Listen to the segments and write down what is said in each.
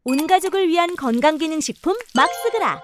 온 가족을 위한 건강기능식품 막스그라.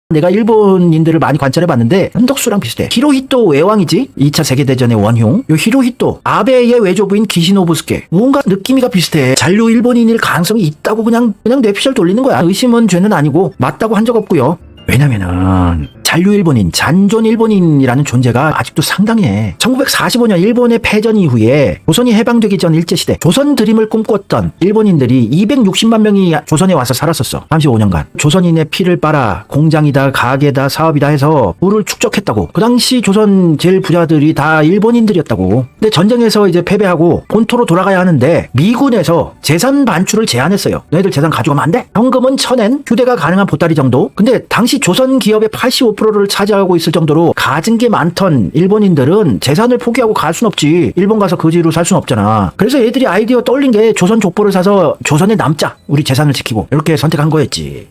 내가 일본인들을 많이 관찰해봤는데 한덕수랑 비슷해. 히로히토 외왕이지? 2차 세계대전의 원흉. 요 히로히토 아베의 외조부인 기시노부스케. 뭔가 느낌이가 비슷해. 잔류 일본인일 가능성이 있다고 그냥 뇌피셜 돌리는 거야. 의심은 죄는 아니고 맞다고 한 적 없고요. 왜냐면은 잔류 일본인, 잔존 일본인이라는 존재가 아직도 상당해. 1945년 일본의 패전 이후에 조선이 해방되기 전 일제시대 조선 드림을 꿈꿨던 일본인들이 260만 명이 조선에 와서 살았었어. 35년간. 조선인의 피를 빨아 공장이다, 가게다, 사업이다 해서 부를 축적했다고. 그 당시 조선 제일 부자들이 다 일본인들이었다고. 근데 전쟁에서 이제 패배하고 본토로 돌아가야 하는데 미군에서 재산 반출을 제한했어요. 너희들 재산 가져가면 안 돼? 현금은 1,000엔, 휴대가 가능한 보따리 정도. 근데 당시 조선 기업의 85%를 차지하고 있을 정도로 가진 게 많던 일본인들은 재산을 포기하고 갈 순 없지. 일본 가서 거지로 살 순 없잖아. 그래서 애들이 아이디어 떠올린 게 조선 족보를 사서 조선에 남자, 우리 재산을 지키고, 이렇게 선택한 거였지.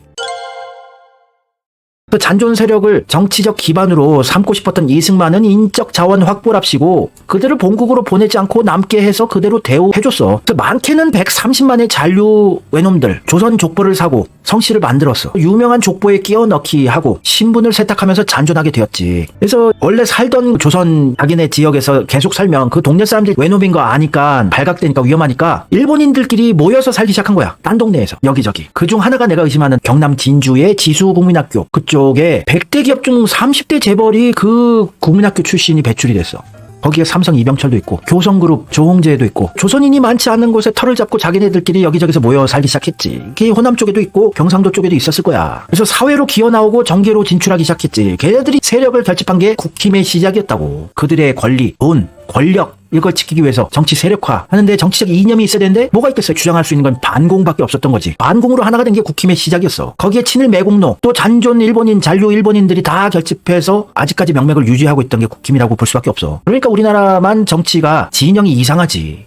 그 잔존 세력을 정치적 기반으로 삼고 싶었던 이승만은 인적 자원 확보랍시고 그들을 본국으로 보내지 않고 남게 해서 그대로 대우해줬어. 많게는 130만의 잔류 외놈들 조선 족보를 사고 성씨를 만들었어. 유명한 족보에 끼워 넣기 하고 신분을 세탁하면서 잔존하게 되었지. 그래서 원래 살던 조선 자기네 지역에서 계속 살면 그 동네 사람들이 외놈인 거 아니까 발각되니까 위험하니까 일본인들끼리 모여서 살기 시작한 거야. 딴 동네에서 여기저기. 그중 하나가 내가 의심하는 경남 진주의 지수국민학교 그쪽에 100대 기업 중 30대 재벌이 그 국민학교 출신이 배출이 됐어. 거기에 삼성 이병철도 있고 교성그룹 조홍재도 있고 조선인이 많지 않은 곳에 털을 잡고 자기네들끼리 여기저기서 모여 살기 시작했지. 그게 호남 쪽에도 있고 경상도 쪽에도 있었을 거야. 그래서 사회로 기어나오고 정계로 진출하기 시작했지. 걔네들이 세력을 결집한 게 국힘의 시작이었다고. 그들의 권리, 돈, 권력 이걸 지키기 위해서 정치 세력화 하는데 정치적 이념이 있어야 되는데 뭐가 있겠어요. 주장할 수 있는 건 반공밖에 없었던 거지. 반공으로 하나가 된 게 국힘의 시작이었어. 거기에 친일 매국노 또 잔존 일본인, 잔류 일본인들이 다 결집해서 아직까지 명맥을 유지하고 있던 게 국힘이라고 볼 수밖에 없어. 그러니까 우리나라만 정치가 진영이 이상하지.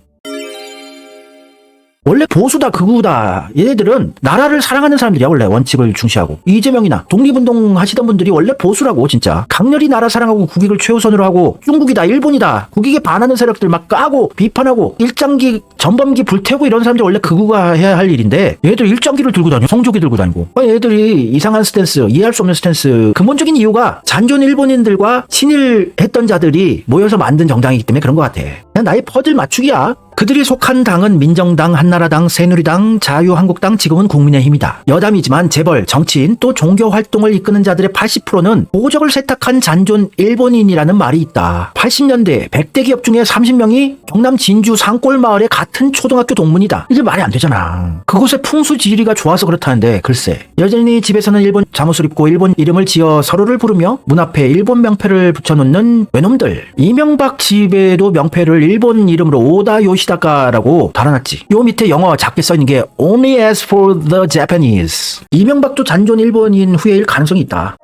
원래 보수다 극우다 얘네들은 나라를 사랑하는 사람들이야. 원래 원칙을 중시하고 이재명이나 독립운동 하시던 분들이 원래 보수라고. 진짜 강렬히 나라 사랑하고 국익을 최우선으로 하고 중국이다 일본이다 국익에 반하는 세력들 막 까고 비판하고 일장기 전범기 불태우고 이런 사람들 원래 극우가 해야 할 일인데 얘네들 일장기를 들고 다녀. 성조기 들고 다니고. 얘네들이 이상한 스탠스, 이해할 수 없는 스탠스. 근본적인 이유가 잔존 일본인들과 친일했던 자들이 모여서 만든 정당이기 때문에 그런 것 같아. 그냥 나의 퍼즐 맞추기야. 그들이 속한 당은 민정당, 한나라당, 새누리당, 자유한국당, 지금은 국민의힘이다. 여담이지만 재벌, 정치인, 또 종교활동을 이끄는 자들의 80%는 보적을 세탁한 잔존 일본인이라는 말이 있다. 80년대 100대 기업 중에 30명이 경남 진주 산골 마을의 같은 초등학교 동문이다. 이게 말이 안 되잖아. 그곳의 풍수지리가 좋아서 그렇다는데 글쎄. 여전히 집에서는 일본 잠옷을 입고 일본 이름을 지어 서로를 부르며 문 앞에 일본 명패를 붙여놓는 외놈들. 이명박 집에도 명패를 일본 이름으로 오다 요시다카라고 달아놨지. 요 밑에 영어 작게 써있는 게 Only as for the Japanese. 이명박도 잔존 일본인 후예일 가능성이 있다.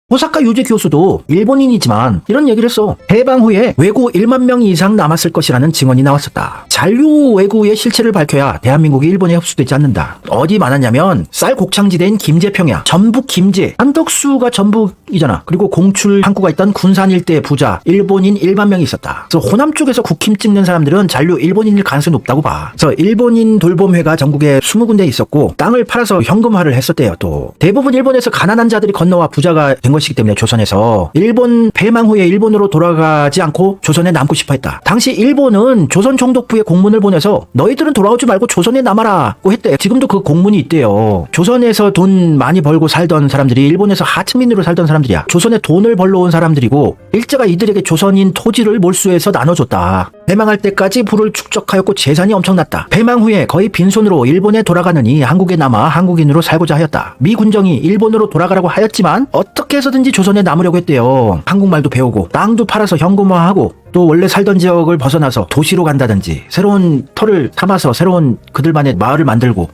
호사카 유지 교수도 일본인이지만 이런 얘기를 했어. 해방 후에 외구 1만 명 이상 남았을 것이라는 증언이 나왔었다. 잔류 외구의 실체를 밝혀야 대한민국이 일본에 흡수되지 않는다. 어디 많았냐면 쌀 곡창지대인 김제평야, 전북 김제, 한덕수가 전북이잖아. 그리고 공출 항구가 있던 군산 일대 부자 일본인 1만 명이 있었다. 그래서 호남 쪽에서 국힘 찍는 사람들은 잔류 일본인일 가능성이 높다고 봐. 그래서 일본인 돌봄회가 전국에 20군데 있었고 땅을 팔아서 현금화를 했었대요. 또 대부분 일본에서 가난한 자들이 건너와 부자가 된 것이기 때문에 조선에서 일본 패망 후에 일본으로 돌아가지 않고 조선에 남고 싶어 했다. 당시 일본은 조선 총독부에 공문을 보내서 너희들은 돌아오지 말고 조선에 남아라고 했대. 지금도 그 공문이 있대요. 조선에서 돈 많이 벌고 살던 사람들이 일본에서 하층민으로 살던 사람들이야. 조선에 돈을 벌러 온 사람들이고 일제가 이들에게 조선인 토지를 몰수해서 나눠줬다. 패망할 때까지 부를 축적하였고 재산이 엄청났다. 패망 후에 거의 빈손으로 일본에 돌아가느니 한국에 남아 한국인으로 살고자 하였다. 미 군정이 일본으로 돌아가라고 하였지만 어떻게 해서든지 조선에 남으려고 했대요. 한국말도 배우고 땅도 팔아서 현금화하고 또 원래 살던 지역을 벗어나서 도시로 간다든지 새로운 터를 삼아서 새로운 그들만의 마을을 만들고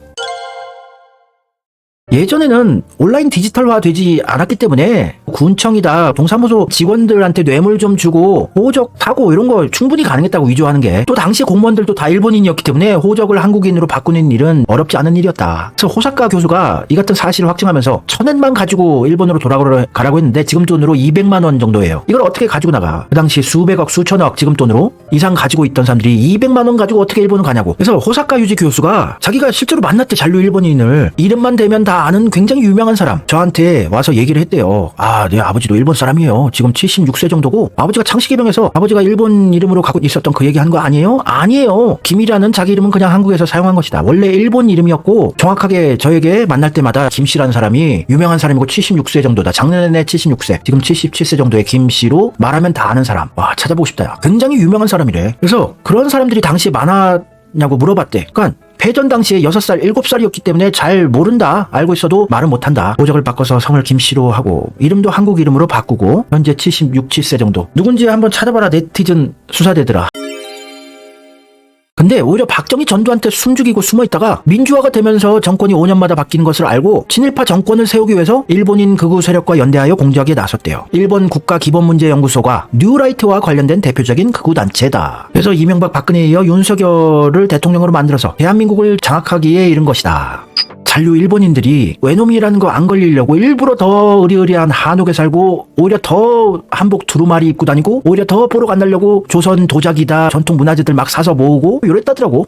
예전에는 온라인 디지털화 되지 않았기 때문에 군청이다 동사무소 직원들한테 뇌물 좀 주고 호적 사고 이런 거 충분히 가능했다고 위조하는 게, 또 당시 공무원들도 다 일본인이었기 때문에 호적을 한국인으로 바꾸는 일은 어렵지 않은 일이었다. 그래서 호사카 교수가 이 같은 사실을 확증하면서 1,000엔만 가지고 일본으로 돌아가라고 했는데 지금 돈으로 200만 원 정도예요. 이걸 어떻게 가지고 나가? 그 당시 수백억 수천억 지금 돈으로 이상 가지고 있던 사람들이 200만 원 가지고 어떻게 일본을 가냐고. 그래서 호사카 유지 교수가 자기가 실제로 만났대, 잔류 일본인을. 이름만 대면 다 아는 굉장히 유명한 사람 저한테 와서 얘기를 했대요. 내 아버지도 일본 사람이에요. 지금 76세 정도고 아버지가 창씨개명해서 아버지가 일본 이름으로 갖고 있었던 그 얘기 한 거 아니에요? 아니에요. 김이라는 자기 이름은 그냥 한국에서 사용한 것이다. 원래 일본 이름이었고 정확하게 저에게 만날 때마다 김씨라는 사람이 유명한 사람이고 76세 정도다. 작년에 76세, 지금 77세 정도의 김씨로 말하면 다 아는 사람. 와, 찾아보고 싶다. 야. 굉장히 유명한 사람이래. 그래서 그런 사람들이 당시에 많았냐고 물어봤대. 그러니까 패전 당시에 6살, 7살이었기 때문에 잘 모른다. 알고 있어도 말은 못한다. 호적을 바꿔서 성을 김씨로 하고 이름도 한국 이름으로 바꾸고 현재 76, 7세 정도. 누군지 한번 찾아봐라. 네티즌 수사되더라. 근데 오히려 박정희 전두한테 숨죽이고 숨어있다가 민주화가 되면서 정권이 5년마다 바뀌는 것을 알고 친일파 정권을 세우기 위해서 일본인 극우 세력과 연대하여 공작에 나섰대요. 일본 국가기본문제연구소가 뉴라이트와 관련된 대표적인 극우 단체다. 그래서 이명박 박근혜에 이어 윤석열을 대통령으로 만들어서 대한민국을 장악하기에 이른 것이다. 잔류 일본인들이 외놈이라는 거 안 걸리려고 일부러 더 으리으리한 한옥에 살고 오히려 더 한복 두루마리 입고 다니고 오히려 더 보러 안 가려고 조선 도자기다 전통 문화재들 막 사서 모으고 이랬다더라고.